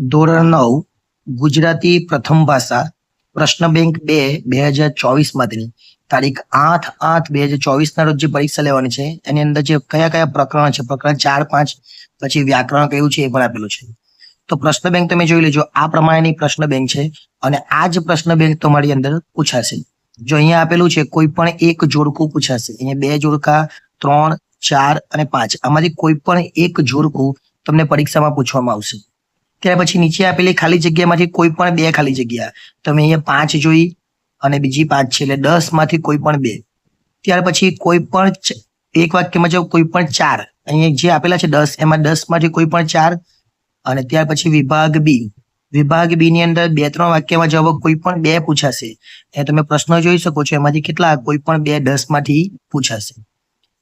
ધોરણ 9 ગુજરાતી પ્રથમ ભાષા પ્રશ્ન બેંક 2024 માંથી તારીખ 8/8/2024 ના રોજ જે પરીક્ષા લેવાની છે એની અંદર જે કયા કયા પ્રકરણ છે, પ્રકરણ 4, 5, પછી વ્યાકરણ કયું છે એ પણ આપેલું છે. તો પ્રશ્ન બેંક તમે જોઈ લેજો, આ પ્રમાણેની પ્રશ્ન બેંક છે અને આ જ પ્રશ્ન બેંક તમારી અંદર પૂછાશે. જો અહીંયા આપેલું છે કોઈ પણ એક જોડકું પૂછાશે. અહીંયા 2 જોડકા, 3, 4 અને 5 આમાંથી કોઈ પણ એક જોડકું તમને પરીક્ષામાં પૂછવામાં આવશે. ત્યાર પછી નીચે આપેલી ખાલી જગ્યામાંથી કોઈ પણ 2 ખાલી જગ્યા, તમે અહીંયા 5 જોઈ અને બીજી 5 છે એટલે 10 માંથી કોઈ પણ 2. ત્યાર પછી કોઈ પણ એક વાક્યમાં જો કોઈ પણ 4, અહીંયા જે આપેલા છે 10 એમાં 10 માંથી કોઈ પણ 4. અને ત્યાર પછી વિભાગ બી, વિભાગ બી ની અંદર 2-3 વાક્યમાં જવાબ કોઈ પણ 2 પૂછાશે. એ તમે પ્રશ્ન જોઈ શકો છો, એમાંથી કેટલા કોઈ પણ 2 10 માંથી પૂછાશે.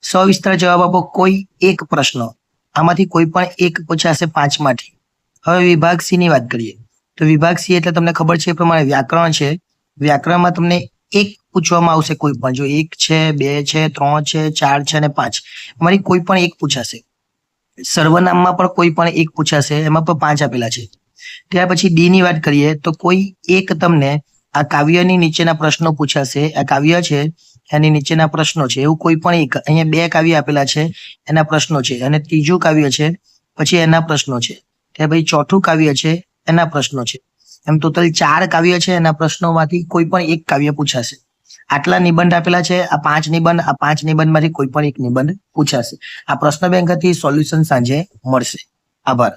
સવિસ્તાર જવાબ આપો કોઈ એક પ્રશ્ન, આમાંથી કોઈ પણ એક પૂછાશે 5 માંથી. હવે વિભાગ સી ની વાત કરીએ તો વિભાગ સી એટલે તમને ખબર છે એ પ્રમાણે વ્યાકરણ છે. વ્યાકરણમાં તમને એક પૂછવામાં આવશે કોઈ પણ, જો 1 છે, 2 છે, 3 છે, 4 છે અને 5 અમારી કોઈ પણ એક પૂછાશે. સર્વનામમાં પણ કોઈ પણ એક પૂછાશે, એમાં પણ 5 આપેલા છે. ત્યાર પછી ડી ની વાત કરીએ તો કોઈ એક તમને આ કાવ્યની નીચેના પ્રશ્નો પૂછાશે. આ કાવ્ય છે એની નીચેના પ્રશ્નો છે એવું કોઈ પણ એક. અહીંયા 2 કાવ્ય આપેલા છે એના પ્રશ્નો છે અને ત્રીજું કાવ્ય છે પછી એના પ્રશ્નો છે. ત્યાર પછી ચોથું કાવ્ય છે એના પ્રશ્નો છે. એમ ટોટલ 4 કાવ્ય છે, એના પ્રશ્નોમાંથી કોઈ પણ એક કાવ્ય પૂછાશે. આટલા નિબંધ આપેલા છે, આ 5 નિબંધ, આ 5 નિબંધમાંથી કોઈ પણ એક નિબંધ પૂછાશે. આ પ્રશ્ન બેંક હતી. સોલ્યુશન સાંજે મળશે. આભાર.